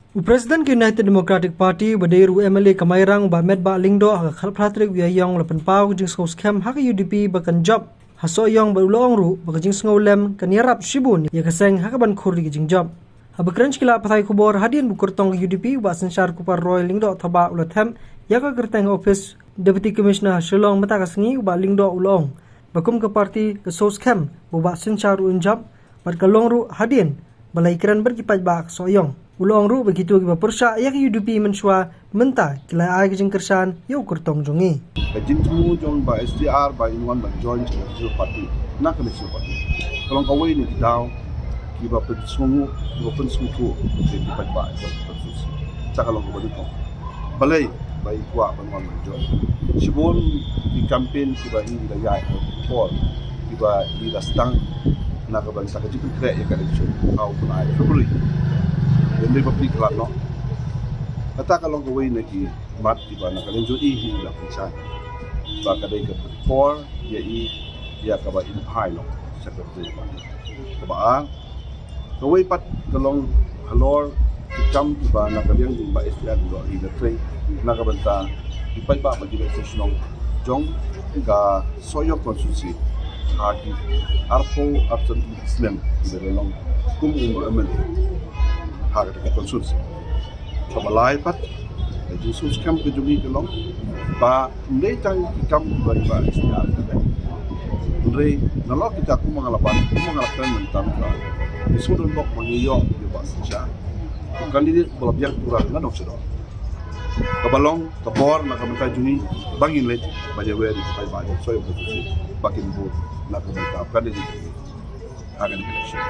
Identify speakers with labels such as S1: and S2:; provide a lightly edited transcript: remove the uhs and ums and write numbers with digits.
S1: Presiden United Democratic Party Badairu MLA Kamairang ba Metbah Lyngdoh ha khalpratrik wiayong lapan pau Jingjop scam ha UDP bakan job hasoyong ba ulong ru ba Sngew lem kan Ïarap Shibun ya ka Seng ha ban Khur di Jingjop ha bakran kila patai kubor hadian bukurtong UDP ba sensar kupar Roy Lyngdoh thaba ulathem ya ka kerteng office Deputy Commissioner Shillong mata ka Sngew ba Lyngdoh ulong bakum ke parti ke scam ba sensar unjab bar kalong ru hadian balai keran berkipat ba soyong ulong ru begitu giba persya yak UDP mensua menta kila ai kijing kersan yo kurtong jongi
S2: Jingjop jong ba SDR ba in one ba join to party na commission party kalau kawai ni daw giba pensungu giba pensungu di pat ba persus ta kalau ko balik balai ba ikwa ban one join Shibun di campaign giba ini da ya for giba di stang na ka ban sa ka jibu kre ya ka election au na February Hindi pa plikla no. Kata kalong gawin na ki mat diba na kalenjo ihi la pinsan. Ba kaday ka for ya ka ba in high no. Secretary ba. Ba gawin pat kalong halor kikam diba na kalyang ba SDR do ila tray na kabanta ipay ba magiging session jong ka soyo consultancy haki arpo absent Islam diba kum MLA harga dekat konsulsi. Kamalai pat, Jingjop scam kejungi kelong, ba ndai tang ikam bari ba istiar kada. Ndai nalok kita aku mengalapan mentam ka. Disudun bok mengiyo di basja. Kandidat belabyak kurang ngadok sedo. Kabalong kapor na kamenta jungi bangin let baje weri kai ba soyo konsulsi. Bakin bu na kamenta kandidat harga election.